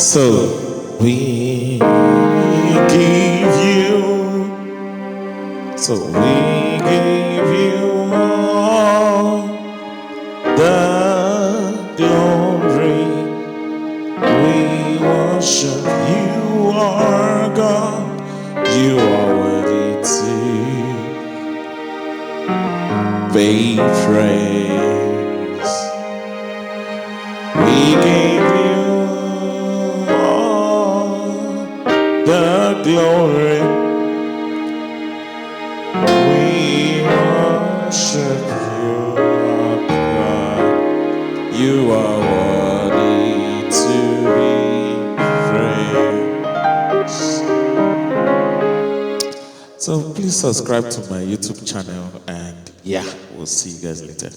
So we give you, all the glory. We worship you, our God. You are worthy to be praised. We give you all the glory. We worship you, our God. You are worthy to be praised. So please subscribe to my YouTube channel, and yeah, we'll see you guys later.